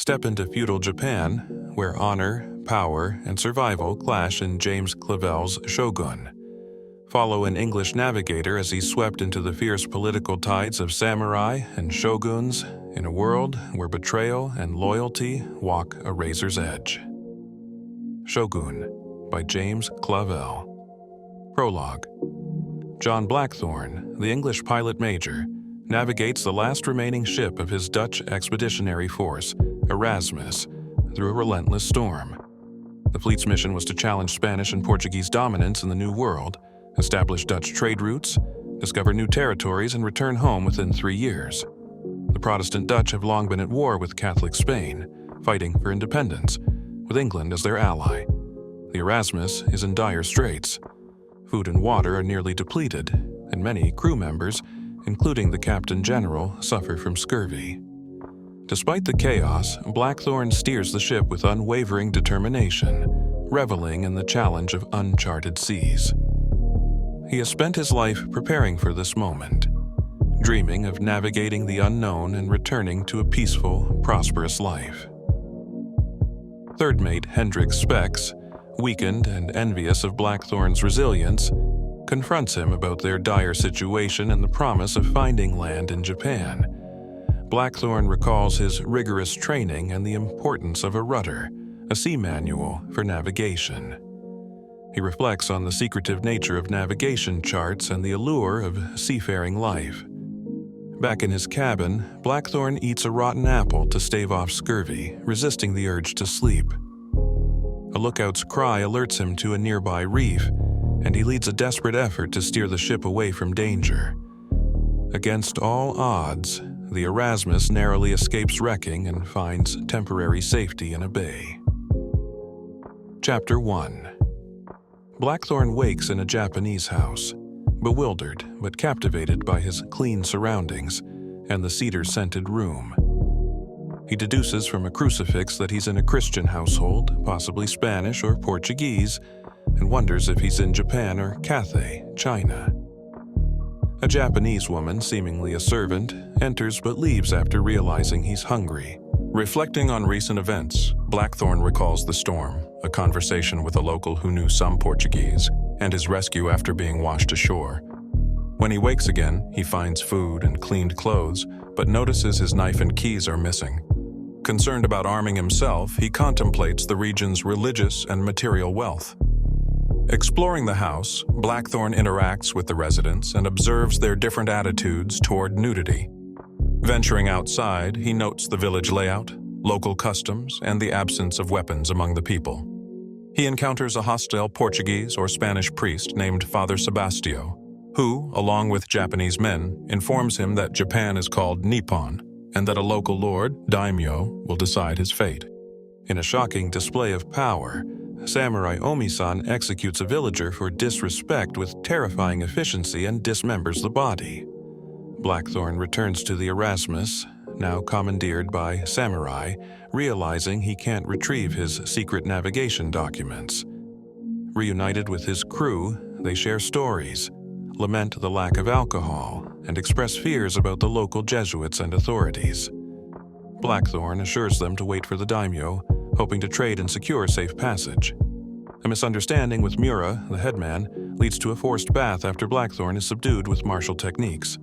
step into feudal Japan, where honor, power, and survival clash in James Clavell's Shōgun. Follow an English navigator as he's swept into the fierce political tides of samurai and shoguns in a world where betrayal and loyalty walk a razor's edge. Shōgun by James Clavell. Prologue. John Blackthorne, the English pilot major, navigates the last remaining ship of his Dutch expeditionary force, Erasmus, through a relentless storm. The fleet's mission was to challenge Spanish and Portuguese dominance in the New World, establish Dutch trade routes, discover new territories, and return home within 3 years. The Protestant Dutch have long been at war with Catholic Spain, fighting for independence, with England as their ally. The Erasmus is in dire straits. Food and water are nearly depleted, and many crew members, including the Captain General, suffer from scurvy. Despite the chaos, Blackthorne steers the ship with unwavering determination, reveling in the challenge of uncharted seas. He has spent his life preparing for this moment, dreaming of navigating the unknown and returning to a peaceful, prosperous life. Third mate Hendrik Spex, weakened and envious of Blackthorne's resilience, confronts him about their dire situation and the promise of finding land in Japan. Blackthorne recalls his rigorous training and the importance of a rudder, a sea manual for navigation. He reflects on the secretive nature of navigation charts and the allure of seafaring life. Back in his cabin, Blackthorne eats a rotten apple to stave off scurvy, resisting the urge to sleep. A lookout's cry alerts him to a nearby reef, and he leads a desperate effort to steer the ship away from danger. Against all odds, the Erasmus narrowly escapes wrecking and finds temporary safety in a bay. Chapter 1. Blackthorne wakes in a Japanese house, bewildered but captivated by his clean surroundings and the cedar-scented room. He deduces from a crucifix that he's in a Christian household, possibly Spanish or Portuguese, and wonders if he's in Japan or Cathay, China. A Japanese woman, seemingly a servant, enters but leaves after realizing he's hungry. Reflecting on recent events, Blackthorne recalls the storm, a conversation with a local who knew some Portuguese, and his rescue after being washed ashore. When he wakes again, he finds food and cleaned clothes, but notices his knife and keys are missing. Concerned about arming himself, he contemplates the region's religious and material wealth. Exploring the house, Blackthorne interacts with the residents and observes their different attitudes toward nudity. Venturing outside, he notes the village layout, local customs, and the absence of weapons among the people. He encounters a hostile Portuguese or Spanish priest named Father Sebastio, who, along with Japanese men, informs him that Japan is called Nippon, and that a local lord, daimyo, will decide his fate. In a shocking display of power, Samurai Omi-san executes a villager for disrespect with terrifying efficiency and dismembers the body. Blackthorne returns to the Erasmus, now commandeered by samurai, realizing he can't retrieve his secret navigation documents. Reunited with his crew, they share stories, lament the lack of alcohol, and express fears about the local Jesuits and authorities. Blackthorne assures them to wait for the daimyo, hoping to trade and secure safe passage. A misunderstanding with Mura, the headman, leads to a forced bath after Blackthorne is subdued with martial techniques.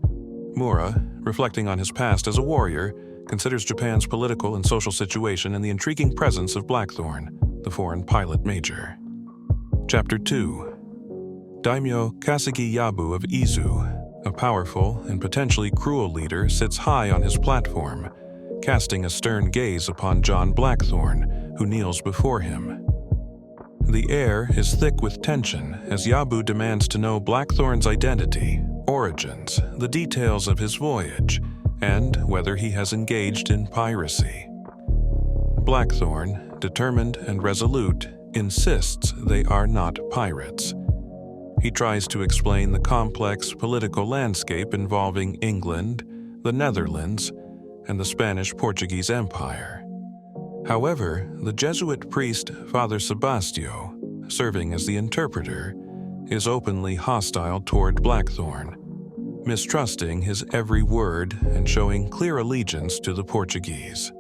Mura, reflecting on his past as a warrior, considers Japan's political and social situation and the intriguing presence of Blackthorne, the foreign pilot major. Chapter 2. Daimyo Kasagi Yabu of Izu, a powerful and potentially cruel leader, sits high on his platform, casting a stern gaze upon John Blackthorne, who kneels before him. The air is thick with tension as Yabu demands to know Blackthorne's identity, origins, the details of his voyage, and whether he has engaged in piracy. Blackthorne, determined and resolute, insists they are not pirates. He tries to explain the complex political landscape involving England, the Netherlands, and the Spanish-Portuguese Empire. However, the Jesuit priest Father Sebastio, serving as the interpreter, is openly hostile toward Blackthorne, mistrusting his every word and showing clear allegiance to the Portuguese.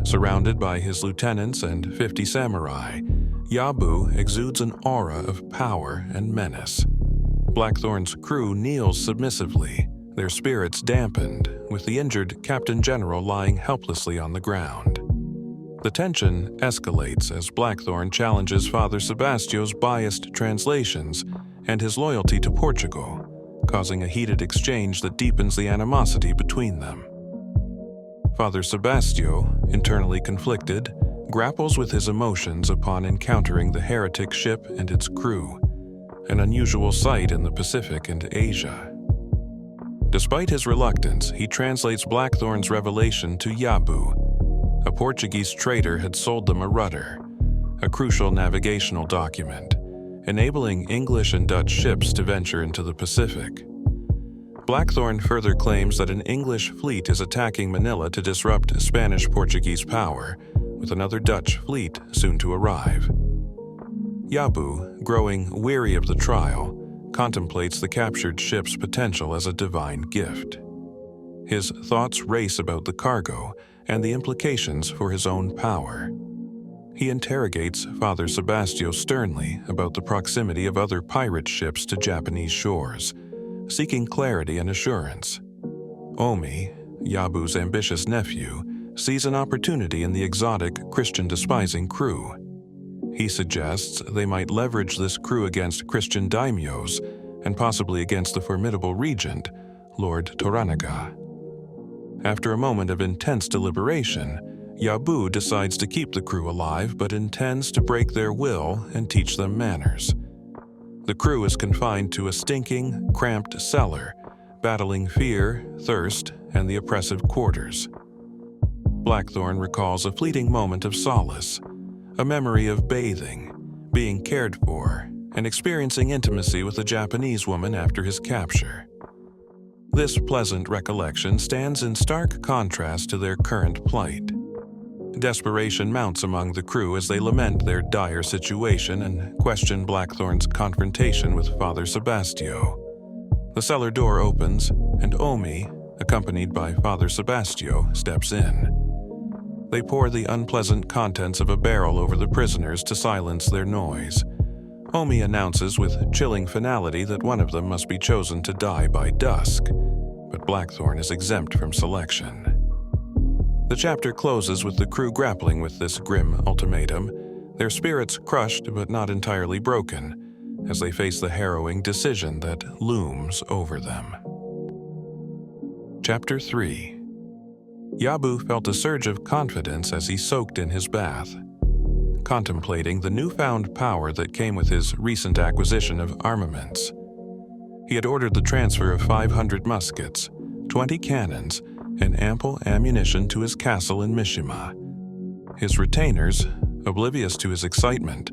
Surrounded by his lieutenants and 50 samurai, Yabu exudes an aura of power and menace. Blackthorne's crew kneels submissively, their spirits dampened, with the injured Captain General lying helplessly on the ground. The tension escalates as Blackthorne challenges Father Sebastio's biased translations and his loyalty to Portugal, causing a heated exchange that deepens the animosity between them. Father Sebastio, internally conflicted, grapples with his emotions upon encountering the heretic ship and its crew, an unusual sight in the Pacific and Asia. Despite his reluctance, he translates Blackthorne's revelation to Yabu. A Portuguese trader had sold them a rudder, a crucial navigational document, enabling English and Dutch ships to venture into the Pacific. Blackthorne further claims that an English fleet is attacking Manila to disrupt Spanish-Portuguese power, with another Dutch fleet soon to arrive. Yabu, growing weary of the trial, contemplates the captured ship's potential as a divine gift. His thoughts race about the cargo and the implications for his own power. He interrogates Father Sebastio sternly about the proximity of other pirate ships to Japanese shores, seeking clarity and assurance. Omi, Yabu's ambitious nephew, sees an opportunity in the exotic, Christian-despising crew. He suggests they might leverage this crew against Christian daimyos and possibly against the formidable regent, Lord Toranaga. After a moment of intense deliberation, Yabu decides to keep the crew alive but intends to break their will and teach them manners. The crew is confined to a stinking, cramped cellar, battling fear, thirst, and the oppressive quarters. Blackthorne recalls a fleeting moment of solace, a memory of bathing, being cared for, and experiencing intimacy with a Japanese woman after his capture. This pleasant recollection stands in stark contrast to their current plight. Desperation mounts among the crew as they lament their dire situation and question Blackthorne's confrontation with Father Sebastio. The cellar door opens, and Omi, accompanied by Father Sebastio, steps in. They pour the unpleasant contents of a barrel over the prisoners to silence their noise. Omi announces with chilling finality that one of them must be chosen to die by dusk, but Blackthorne is exempt from selection. The chapter closes with the crew grappling with this grim ultimatum, their spirits crushed but not entirely broken, as they face the harrowing decision that looms over them. Chapter 3. Yabu felt a surge of confidence as he soaked in his bath, contemplating the newfound power that came with his recent acquisition of armaments. He had ordered the transfer of 500 muskets, 20 cannons, and ample ammunition to his castle in Mishima. His retainers, oblivious to his excitement,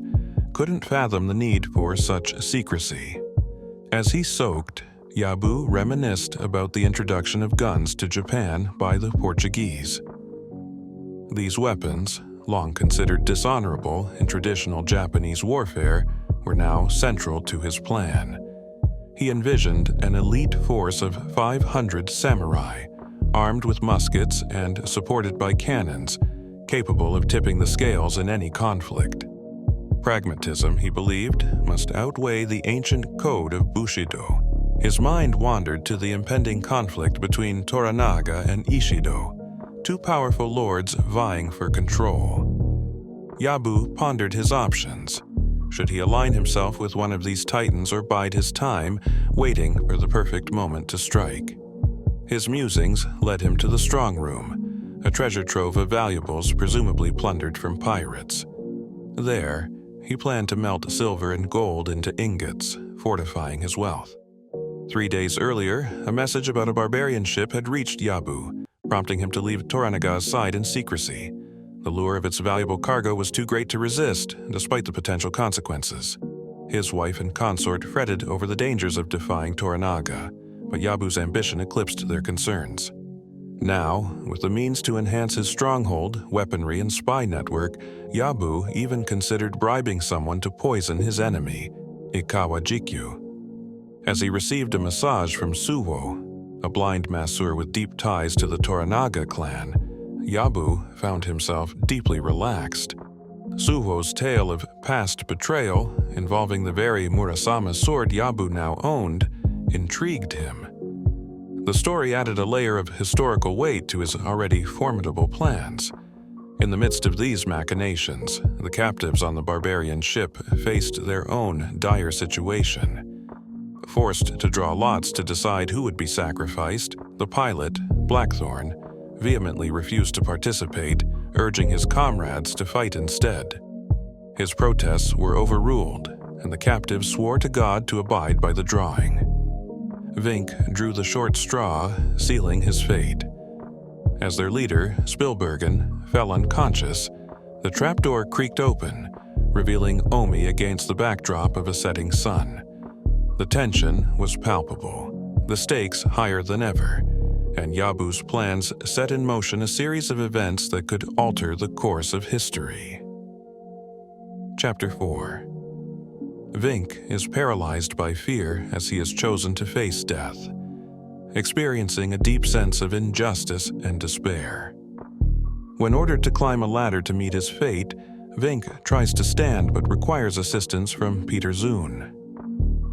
couldn't fathom the need for such secrecy. As he soaked, Yabu reminisced about the introduction of guns to Japan by the Portuguese. These weapons, long considered dishonorable in traditional Japanese warfare, were now central to his plan. He envisioned an elite force of 500 samurai, armed with muskets and supported by cannons, capable of tipping the scales in any conflict. Pragmatism, he believed, must outweigh the ancient code of Bushido. His mind wandered to the impending conflict between Toranaga and Ishido, two powerful lords vying for control. Yabu pondered his options. Should he align himself with one of these titans or bide his time, waiting for the perfect moment to strike? His musings led him to the strong room, a treasure trove of valuables presumably plundered from pirates. There, he planned to melt silver and gold into ingots, fortifying his wealth. 3 days earlier, a message about a barbarian ship had reached Yabu, prompting him to leave Toranaga's side in secrecy. The lure of its valuable cargo was too great to resist, despite the potential consequences. His wife and consort fretted over the dangers of defying Toranaga, but Yabu's ambition eclipsed their concerns. Now, with the means to enhance his stronghold, weaponry, and spy network, Yabu even considered bribing someone to poison his enemy, Ikawa Jikyu. As he received a massage from Suwo, a blind masseur with deep ties to the Toranaga clan, Yabu found himself deeply relaxed. Suho's tale of past betrayal, involving the very Murasama sword Yabu now owned, intrigued him. The story added a layer of historical weight to his already formidable plans. In the midst of these machinations, the captives on the barbarian ship faced their own dire situation. Forced to draw lots to decide who would be sacrificed, the pilot, Blackthorne, vehemently refused to participate, urging his comrades to fight instead. His protests were overruled, and the captives swore to God to abide by the drawing. Vink drew the short straw, sealing his fate. As their leader, Spilbergen, fell unconscious, the trapdoor creaked open, revealing Omi against the backdrop of a setting sun. The tension was palpable, the stakes higher than ever, and Yabu's plans set in motion a series of events that could alter the course of history. Chapter 4. Vink is paralyzed by fear as he has chosen to face death, experiencing a deep sense of injustice and despair. When ordered to climb a ladder to meet his fate, Vink tries to stand but requires assistance from Peter Zune.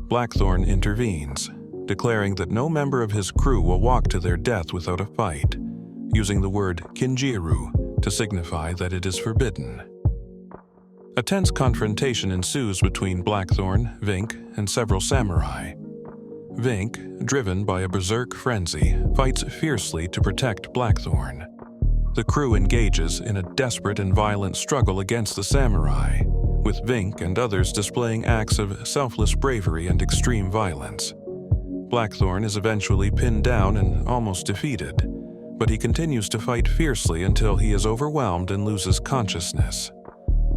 Blackthorne intervenes, declaring that no member of his crew will walk to their death without a fight, using the word kinjiru to signify that it is forbidden. A tense confrontation ensues between Blackthorne, Vink, and several samurai. Vink, driven by a berserk frenzy, fights fiercely to protect Blackthorne. The crew engages in a desperate and violent struggle against the samurai, with Vink and others displaying acts of selfless bravery and extreme violence. Blackthorne is eventually pinned down and almost defeated, but he continues to fight fiercely until he is overwhelmed and loses consciousness.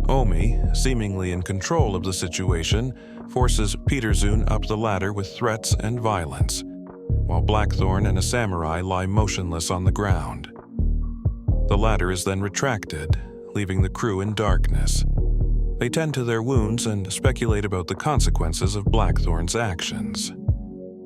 Omi, seemingly in control of the situation, forces Peter Zune up the ladder with threats and violence, while Blackthorne and a samurai lie motionless on the ground. The ladder is then retracted, leaving the crew in darkness. They tend to their wounds and speculate about the consequences of Blackthorne's actions.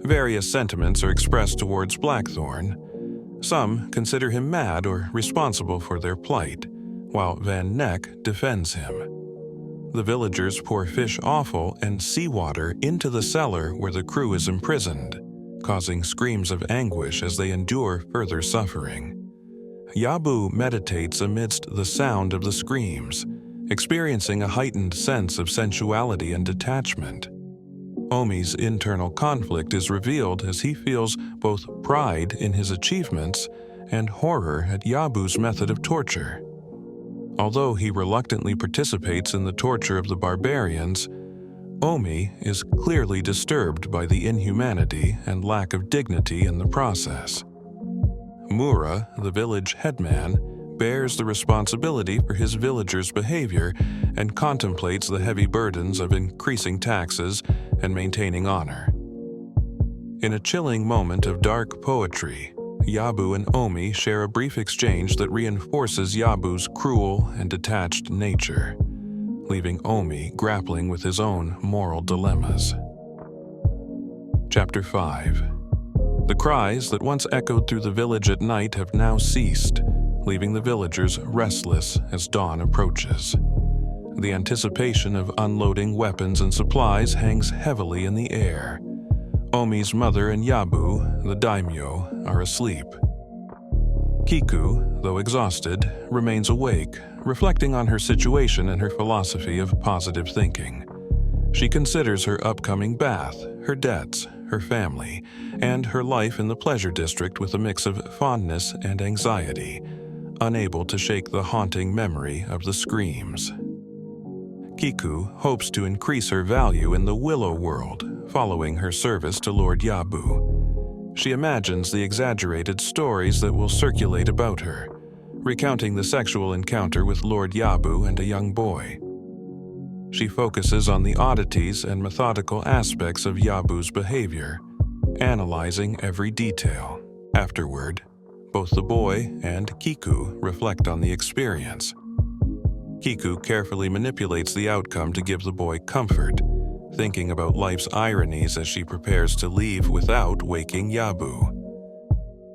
Various sentiments are expressed towards Blackthorne. Some consider him mad or responsible for their plight, while Van Neck defends him. The villagers pour fish offal and seawater into the cellar where the crew is imprisoned, causing screams of anguish as they endure further suffering. Yabu meditates amidst the sound of the screams, experiencing a heightened sense of sensuality and detachment. Omi's internal conflict is revealed as he feels both pride in his achievements and horror at Yabu's method of torture. Although he reluctantly participates in the torture of the barbarians, Omi is clearly disturbed by the inhumanity and lack of dignity in the process. Mura, the village headman, bears the responsibility for his villagers' behavior and contemplates the heavy burdens of increasing taxes and maintaining honor. In a chilling moment of dark poetry, Yabu and Omi share a brief exchange that reinforces Yabu's cruel and detached nature, leaving Omi grappling with his own moral dilemmas. Chapter 5. The cries that once echoed through the village at night have now ceased, leaving the villagers restless as dawn approaches. The anticipation of unloading weapons and supplies hangs heavily in the air. Omi's mother and Yabu, the daimyo, are asleep. Kiku, though exhausted, remains awake, reflecting on her situation and her philosophy of positive thinking. She considers her upcoming bath, her debts, her family, and her life in the pleasure district with a mix of fondness and anxiety, unable to shake the haunting memory of the screams. Kiku hopes to increase her value in the Willow world, following her service to Lord Yabu. She imagines the exaggerated stories that will circulate about her, recounting the sexual encounter with Lord Yabu and a young boy. She focuses on the oddities and methodical aspects of Yabu's behavior, analyzing every detail. Afterward, both the boy and Kiku reflect on the experience. Kiku carefully manipulates the outcome to give the boy comfort, thinking about life's ironies as she prepares to leave without waking Yabu.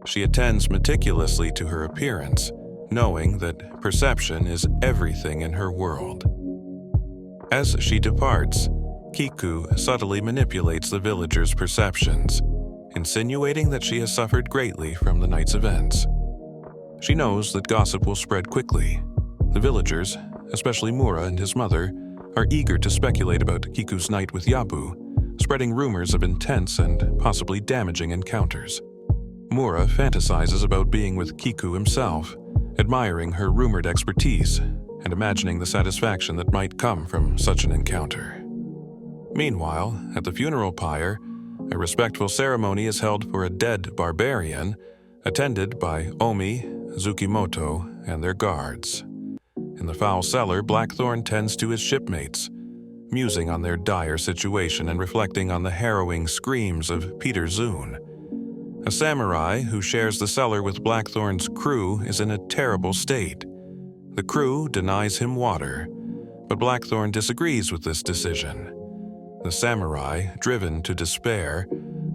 She attends meticulously to her appearance, knowing that perception is everything in her world. As she departs, Kiku subtly manipulates the villagers' perceptions, insinuating that she has suffered greatly from the night's events. She knows that gossip will spread quickly. The villagers, especially Mura and his mother, are eager to speculate about Kiku's night with Yabu, spreading rumors of intense and possibly damaging encounters. Mura fantasizes about being with Kiku himself, admiring her rumored expertise and imagining the satisfaction that might come from such an encounter. Meanwhile, at the funeral pyre, a respectful ceremony is held for a dead barbarian, attended by Omi, Tsukimoto, and their guards. In the foul cellar, Blackthorne tends to his shipmates, musing on their dire situation and reflecting on the harrowing screams of Peter Zune. A samurai who shares the cellar with Blackthorne's crew is in a terrible state. The crew denies him water, but Blackthorne disagrees with this decision. The samurai, driven to despair,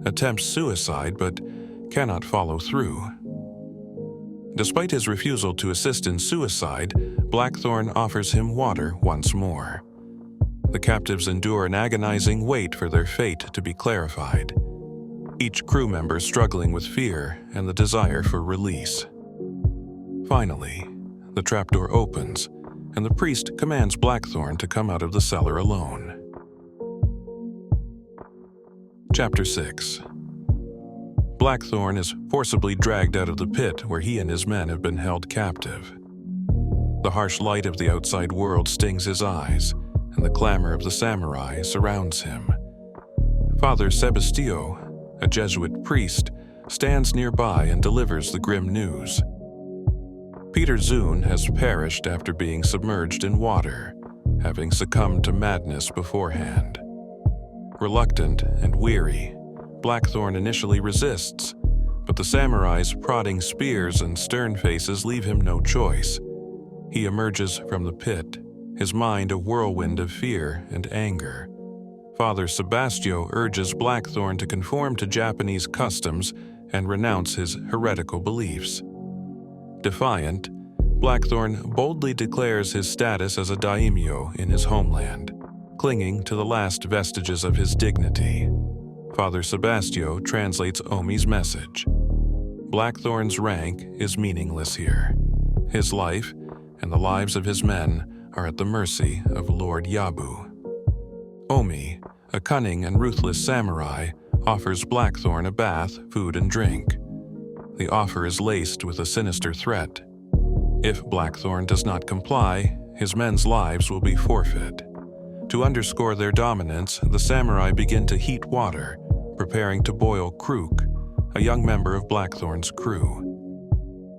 attempts suicide but cannot follow through. Despite his refusal to assist in suicide, Blackthorne offers him water once more. The captives endure an agonizing wait for their fate to be clarified, each crew member struggling with fear and the desire for release. Finally, the trapdoor opens, and the priest commands Blackthorne to come out of the cellar alone. Chapter 6. Blackthorne is forcibly dragged out of the pit where he and his men have been held captive. The harsh light of the outside world stings his eyes, and the clamor of the samurai surrounds him. Father Sebastio, a Jesuit priest, stands nearby and delivers the grim news. Peter Zune has perished after being submerged in water, having succumbed to madness beforehand. Reluctant and weary, Blackthorne initially resists, but the samurai's prodding spears and stern faces leave him no choice. He emerges from the pit, his mind a whirlwind of fear and anger. Father Sebastio urges Blackthorne to conform to Japanese customs and renounce his heretical beliefs. Defiant, Blackthorne boldly declares his status as a daimyo in his homeland, clinging to the last vestiges of his dignity. Father Sebastio translates Omi's message. Blackthorne's rank is meaningless here. His life and the lives of his men are at the mercy of Lord Yabu. Omi, a cunning and ruthless samurai, offers Blackthorne a bath, food, and drink. The offer is laced with a sinister threat. If Blackthorne does not comply, his men's lives will be forfeit. To underscore their dominance, the samurai begin to heat water, preparing to boil Krook, a young member of Blackthorne's crew.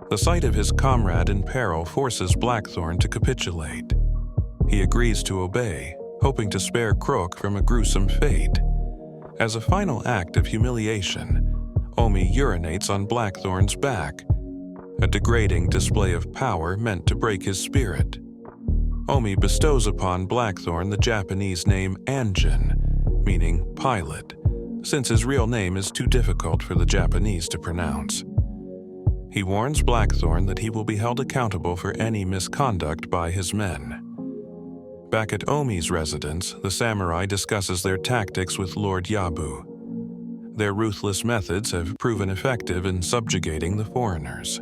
The sight of his comrade in peril forces Blackthorne to capitulate. He agrees to obey, hoping to spare Krook from a gruesome fate. As a final act of humiliation, Omi urinates on Blackthorne's back, a degrading display of power meant to break his spirit. Omi bestows upon Blackthorne the Japanese name Anjin, meaning pilot, since his real name is too difficult for the Japanese to pronounce. He warns Blackthorne that he will be held accountable for any misconduct by his men. Back at Omi's residence, the samurai discusses their tactics with Lord Yabu. Their ruthless methods have proven effective in subjugating the foreigners.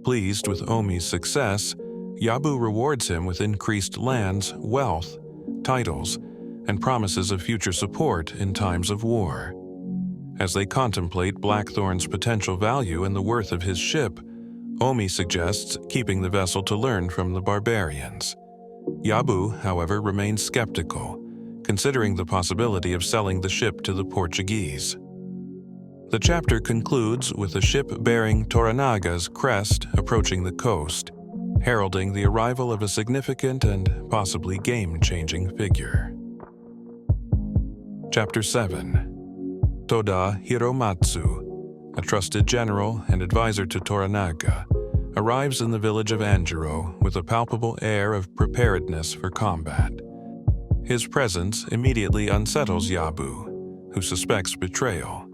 Pleased with Omi's success, Yabu rewards him with increased lands, wealth, titles, and promises of future support in times of war. As they contemplate Blackthorne's potential value and the worth of his ship, Omi suggests keeping the vessel to learn from the barbarians. Yabu, however, remains skeptical, considering the possibility of selling the ship to the Portuguese. The chapter concludes with a ship bearing Toranaga's crest approaching the coast, heralding the arrival of a significant and possibly game-changing figure. Chapter 7. Toda Hiromatsu, a trusted general and advisor to Toranaga, arrives in the village of Anjiro with a palpable air of preparedness for combat. His presence immediately unsettles Yabu, who suspects betrayal.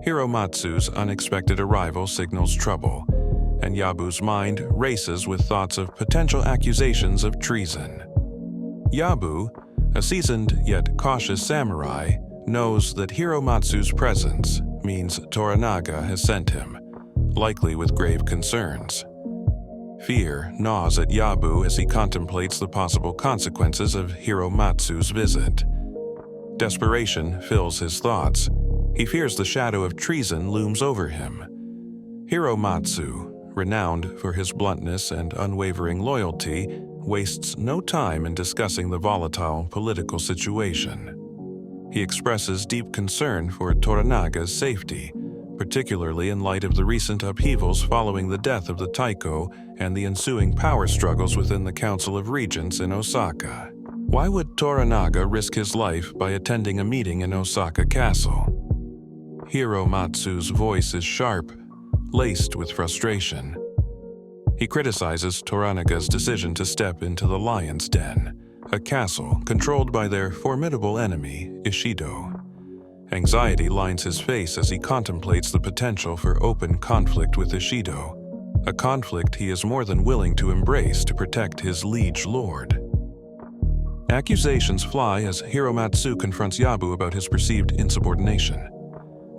Hiromatsu's unexpected arrival signals trouble, and Yabu's mind races with thoughts of potential accusations of treason. Yabu, a seasoned yet cautious samurai, knows that Hiromatsu's presence means Toranaga has sent him, likely with grave concerns. Fear gnaws at Yabu as he contemplates the possible consequences of Hiromatsu's visit. Desperation fills his thoughts. He fears the shadow of treason looms over him. Hiromatsu, renowned for his bluntness and unwavering loyalty, wastes no time in discussing the volatile political situation. He expresses deep concern for Toranaga's safety, particularly in light of the recent upheavals following the death of the Taiko and the ensuing power struggles within the Council of Regents in Osaka. Why would Toranaga risk his life by attending a meeting in Osaka Castle? Hiromatsu's voice is sharp, laced with frustration. He criticizes Toranaga's decision to step into the Lion's Den, a castle controlled by their formidable enemy, Ishido. Anxiety lines his face as he contemplates the potential for open conflict with Ishido, a conflict he is more than willing to embrace to protect his liege lord. Accusations fly as Hiromatsu confronts Yabu about his perceived insubordination.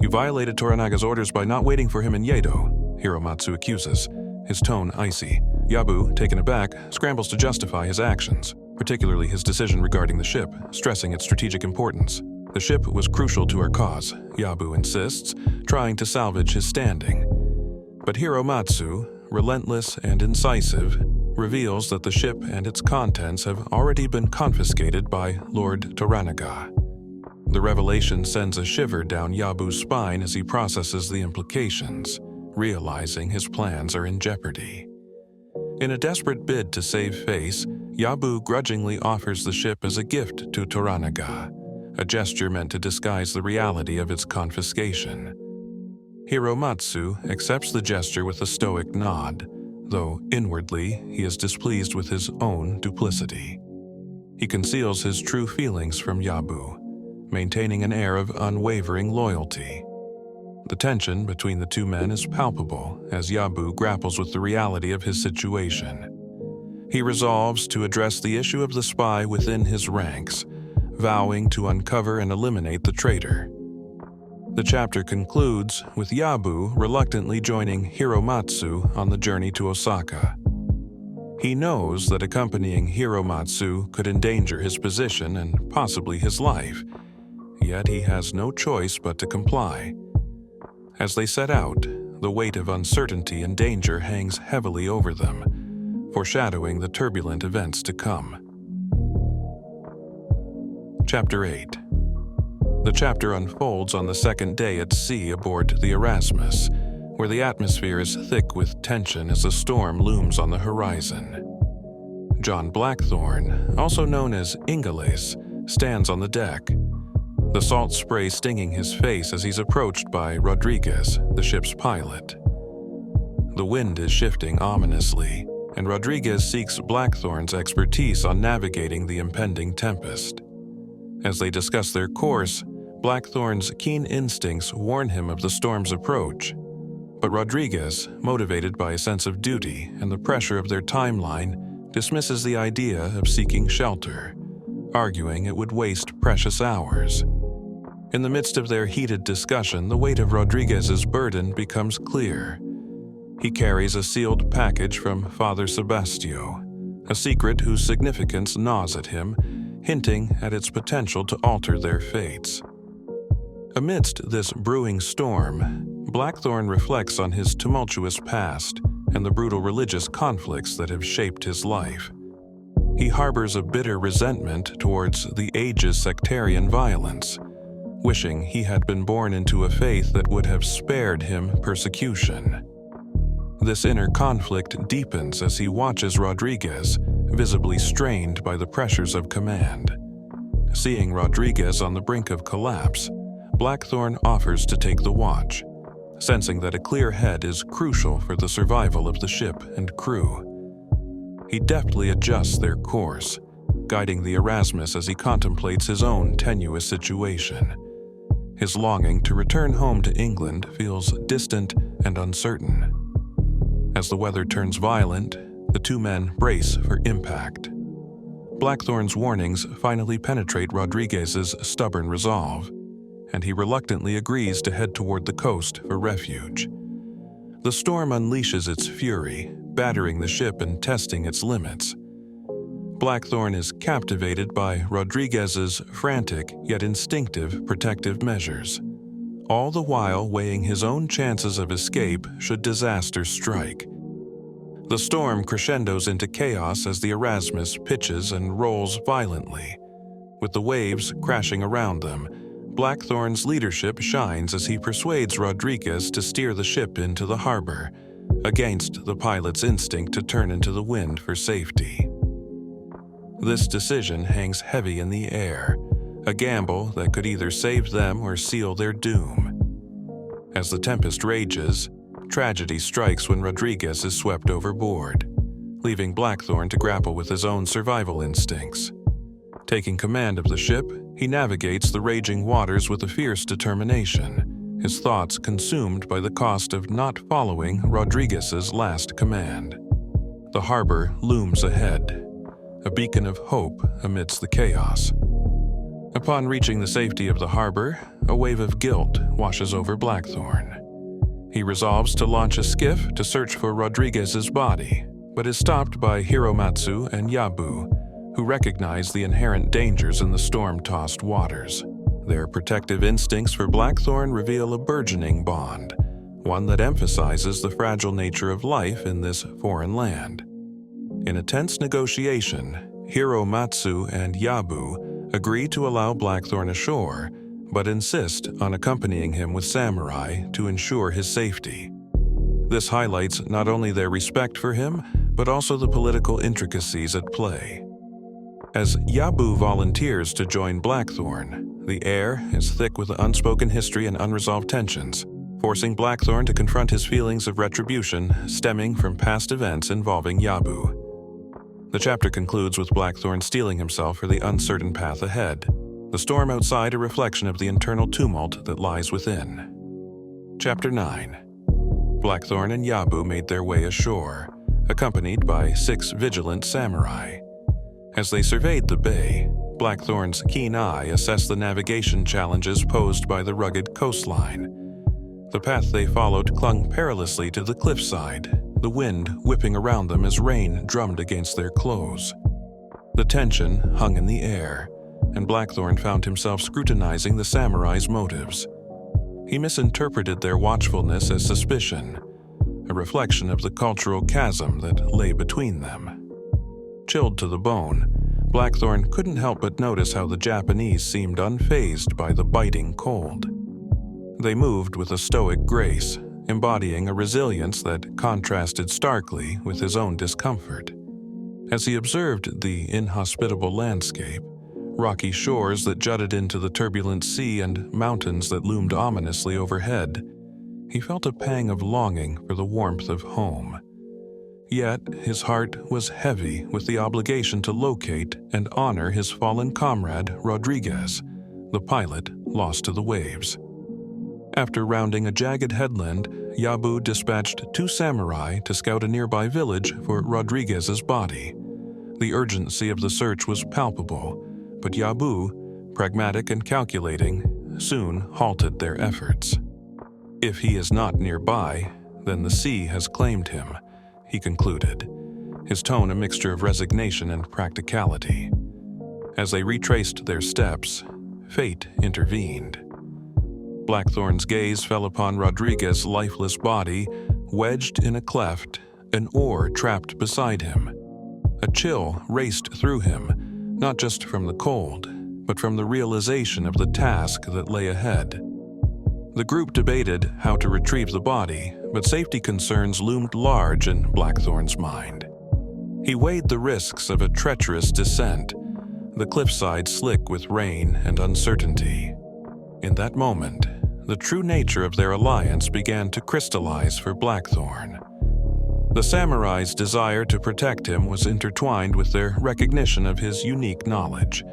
"You violated Toranaga's orders by not waiting for him in Yedo," Hiromatsu accuses, his tone icy. Yabu, taken aback, scrambles to justify his actions, particularly his decision regarding the ship, stressing its strategic importance. "The ship was crucial to our cause," Yabu insists, trying to salvage his standing. But Hiromatsu, relentless and incisive, reveals that the ship and its contents have already been confiscated by Lord Toranaga. The revelation sends a shiver down Yabu's spine as he processes the implications, realizing his plans are in jeopardy. In a desperate bid to save face, Yabu grudgingly offers the ship as a gift to Toranaga, a gesture meant to disguise the reality of its confiscation. Hiromatsu accepts the gesture with a stoic nod, though inwardly he is displeased with his own duplicity. He conceals his true feelings from Yabu, maintaining an air of unwavering loyalty. The tension between the two men is palpable as Yabu grapples with the reality of his situation. He resolves to address the issue of the spy within his ranks, vowing to uncover and eliminate the traitor. The chapter concludes with Yabu reluctantly joining Hiromatsu on the journey to Osaka. He knows that accompanying Hiromatsu could endanger his position and possibly his life, yet he has no choice but to comply. As they set out, the weight of uncertainty and danger hangs heavily over them, foreshadowing the turbulent events to come. Chapter 8. The chapter unfolds on the second day at sea aboard the Erasmus, where the atmosphere is thick with tension as a storm looms on the horizon. John Blackthorne, also known as Ingles, stands on the deck, the salt spray stinging his face as he's approached by Rodriguez, the ship's pilot. The wind is shifting ominously, and Rodriguez seeks Blackthorne's expertise on navigating the impending tempest. As they discuss their course, Blackthorne's keen instincts warn him of the storm's approach, but Rodriguez, motivated by a sense of duty and the pressure of their timeline, dismisses the idea of seeking shelter, arguing it would waste precious hours. In the midst of their heated discussion, the weight of Rodriguez's burden becomes clear. He carries a sealed package from Father Sebastio, a secret whose significance gnaws at him, hinting at its potential to alter their fates. Amidst this brewing storm, Blackthorne reflects on his tumultuous past and the brutal religious conflicts that have shaped his life. He harbors a bitter resentment towards the age's sectarian violence, wishing he had been born into a faith that would have spared him persecution. This inner conflict deepens as he watches Rodriguez, visibly strained by the pressures of command. Seeing Rodriguez on the brink of collapse, Blackthorne offers to take the watch, sensing that a clear head is crucial for the survival of the ship and crew. He deftly adjusts their course, guiding the Erasmus as he contemplates his own tenuous situation. His longing to return home to England feels distant and uncertain. As the weather turns violent, the two men brace for impact. Blackthorne's warnings finally penetrate Rodriguez's stubborn resolve, and he reluctantly agrees to head toward the coast for refuge. The storm unleashes its fury, battering the ship and testing its limits. Blackthorne is captivated by Rodriguez's frantic yet instinctive protective measures, all the while weighing his own chances of escape should disaster strike. The storm crescendos into chaos as the Erasmus pitches and rolls violently. With the waves crashing around them, Blackthorne's leadership shines as he persuades Rodriguez to steer the ship into the harbor, against the pilot's instinct to turn into the wind for safety. This decision hangs heavy in the air, a gamble that could either save them or seal their doom. As the tempest rages, tragedy strikes when Rodriguez is swept overboard, leaving Blackthorne to grapple with his own survival instincts. Taking command of the ship, he navigates the raging waters with a fierce determination, his thoughts consumed by the cost of not following Rodriguez's last command. The harbor looms ahead, a beacon of hope amidst the chaos. Upon reaching the safety of the harbor, a wave of guilt washes over Blackthorne. He resolves to launch a skiff to search for Rodriguez's body, but is stopped by Hiromatsu and Yabu, who recognize the inherent dangers in the storm-tossed waters. Their protective instincts for Blackthorne reveal a burgeoning bond, one that emphasizes the fragile nature of life in this foreign land. In a tense negotiation, Hiromatsu and Yabu agree to allow Blackthorne ashore, but insist on accompanying him with samurai to ensure his safety. This highlights not only their respect for him, but also the political intricacies at play. As Yabu volunteers to join Blackthorne, the air is thick with unspoken history and unresolved tensions, forcing Blackthorne to confront his feelings of retribution stemming from past events involving Yabu. The chapter concludes with Blackthorne steeling himself for the uncertain path ahead, the storm outside a reflection of the internal tumult that lies within. Chapter 9. Blackthorne and Yabu made their way ashore, accompanied by 6 vigilant samurai. As they surveyed the bay, Blackthorne's keen eye assessed the navigation challenges posed by the rugged coastline. The path they followed clung perilously to the cliffside, the wind whipping around them as rain drummed against their clothes. The tension hung in the air, and Blackthorne found himself scrutinizing the samurai's motives. He misinterpreted their watchfulness as suspicion, a reflection of the cultural chasm that lay between them. Chilled to the bone, Blackthorne couldn't help but notice how the Japanese seemed unfazed by the biting cold. They moved with a stoic grace, embodying a resilience that contrasted starkly with his own discomfort. As he observed the inhospitable landscape, rocky shores that jutted into the turbulent sea and mountains that loomed ominously overhead, he felt a pang of longing for the warmth of home. Yet his heart was heavy with the obligation to locate and honor his fallen comrade Rodriguez, the pilot lost to the waves. After rounding a jagged headland, Yabu dispatched 2 samurai to scout a nearby village for Rodriguez's body. The urgency of the search was palpable, but Yabu, pragmatic and calculating, soon halted their efforts. If he is not nearby, then the sea has claimed him, he concluded, his tone a mixture of resignation and practicality. As they retraced their steps, fate intervened. Blackthorne's gaze fell upon Rodriguez's lifeless body, wedged in a cleft, an oar trapped beside him. A chill raced through him, not just from the cold, but from the realization of the task that lay ahead. The group debated how to retrieve the body, but safety concerns loomed large in Blackthorne's mind. He weighed the risks of a treacherous descent, the cliffside slick with rain and uncertainty. In that moment, the true nature of their alliance began to crystallize for Blackthorne. The samurai's desire to protect him was intertwined with their recognition of his unique knowledge.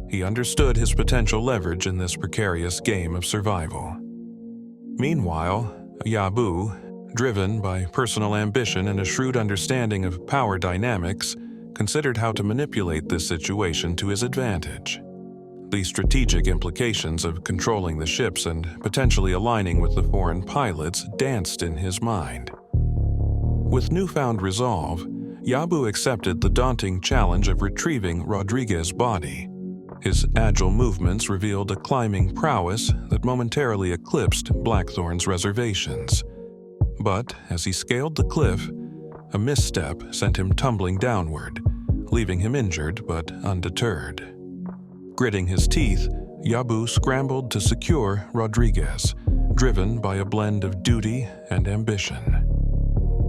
He understood his potential leverage in this precarious game of survival. Meanwhile, Yabu, driven by personal ambition and a shrewd understanding of power dynamics, considered how to manipulate this situation to his advantage. The strategic implications of controlling the ships and potentially aligning with the foreign pilots danced in his mind. With newfound resolve, Yabu accepted the daunting challenge of retrieving Rodriguez's body. His agile movements revealed a climbing prowess that momentarily eclipsed Blackthorne's reservations. But as he scaled the cliff, a misstep sent him tumbling downward, leaving him injured but undeterred. Gritting his teeth, Yabu scrambled to secure Rodriguez, driven by a blend of duty and ambition.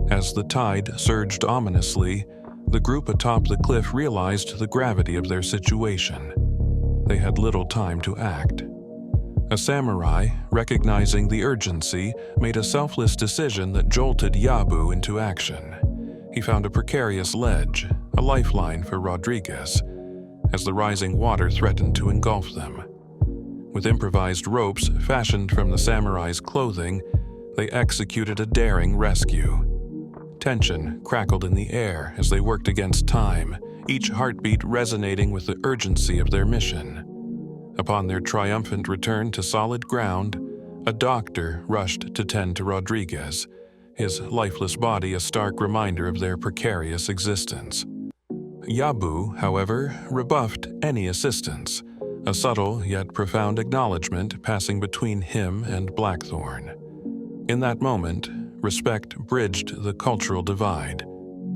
As the tide surged ominously, the group atop the cliff realized the gravity of their situation. They had little time to act. A samurai, recognizing the urgency, made a selfless decision that jolted Yabu into action. He found a precarious ledge, a lifeline for Rodriguez, as the rising water threatened to engulf them. With improvised ropes fashioned from the samurai's clothing, they executed a daring rescue. Tension crackled in the air as they worked against time, each heartbeat resonating with the urgency of their mission. Upon their triumphant return to solid ground, a doctor rushed to tend to Rodriguez, his lifeless body a stark reminder of their precarious existence. Yabu, however, rebuffed any assistance, a subtle yet profound acknowledgement passing between him and Blackthorne. In that moment, respect bridged the cultural divide,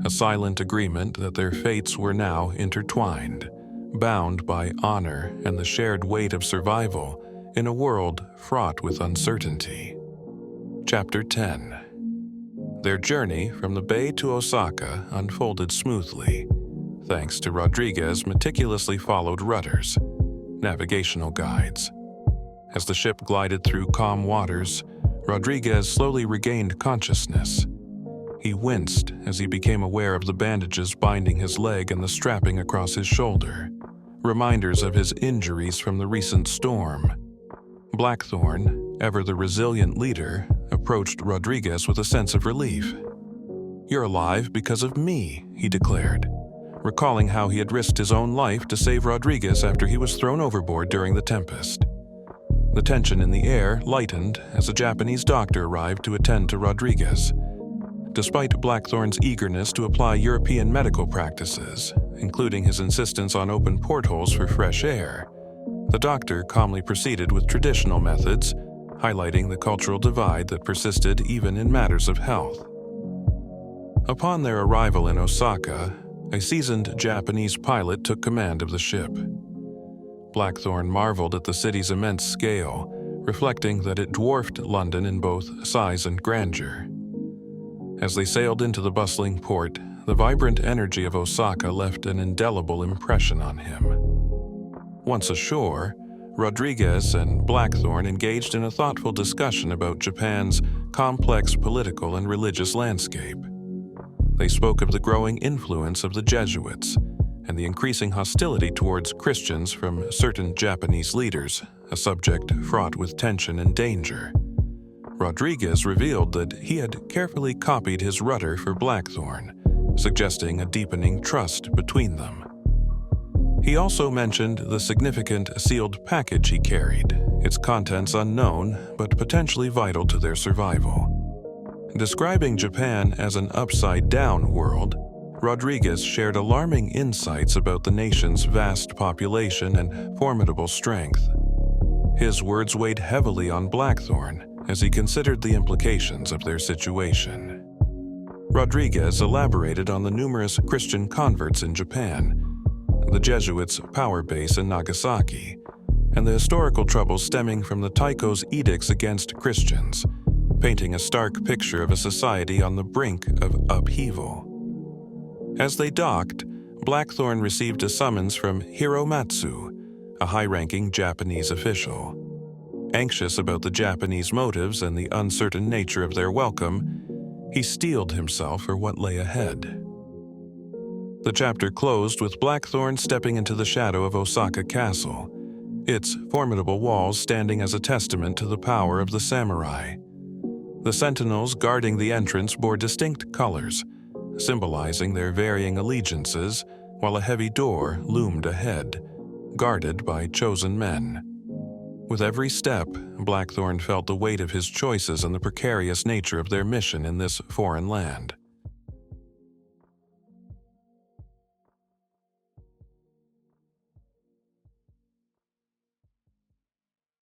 a silent agreement that their fates were now intertwined, bound by honor and the shared weight of survival in a world fraught with uncertainty. Chapter 10. Their journey from the bay to Osaka unfolded smoothly, thanks to Rodriguez's meticulously followed rudders, navigational guides. As the ship glided through calm waters, Rodriguez slowly regained consciousness. He winced as he became aware of the bandages binding his leg and the strapping across his shoulder, reminders of his injuries from the recent storm. Blackthorne, ever the resilient leader, approached Rodriguez with a sense of relief. "You're alive because of me," he declared, recalling how he had risked his own life to save Rodriguez after he was thrown overboard during the tempest. The tension in the air lightened as a Japanese doctor arrived to attend to Rodriguez. Despite Blackthorne's eagerness to apply European medical practices, including his insistence on open portholes for fresh air, the doctor calmly proceeded with traditional methods, highlighting the cultural divide that persisted even in matters of health. Upon their arrival in Osaka, a seasoned Japanese pilot took command of the ship. Blackthorne marveled at the city's immense scale, reflecting that it dwarfed London in both size and grandeur. As they sailed into the bustling port, the vibrant energy of Osaka left an indelible impression on him. Once ashore, Rodriguez and Blackthorne engaged in a thoughtful discussion about Japan's complex political and religious landscape. They spoke of the growing influence of the Jesuits and the increasing hostility towards Christians from certain Japanese leaders, a subject fraught with tension and danger. Rodriguez revealed that he had carefully copied his rudder for Blackthorne, suggesting a deepening trust between them. He also mentioned the significant sealed package he carried, its contents unknown but potentially vital to their survival. Describing Japan as an upside-down world, Rodriguez shared alarming insights about the nation's vast population and formidable strength. His words weighed heavily on Blackthorne as he considered the implications of their situation. Rodriguez elaborated on the numerous Christian converts in Japan, the Jesuits' power base in Nagasaki, and the historical troubles stemming from the Taiko's edicts against Christians, painting a stark picture of a society on the brink of upheaval. As they docked, Blackthorne received a summons from Hiromatsu, a high-ranking Japanese official. Anxious about the Japanese motives and the uncertain nature of their welcome, he steeled himself for what lay ahead. The chapter closed with Blackthorne stepping into the shadow of Osaka Castle, its formidable walls standing as a testament to the power of the samurai. The sentinels guarding the entrance bore distinct colors, symbolizing their varying allegiances, while a heavy door loomed ahead, guarded by chosen men. With every step, Blackthorne felt the weight of his choices and the precarious nature of their mission in this foreign land.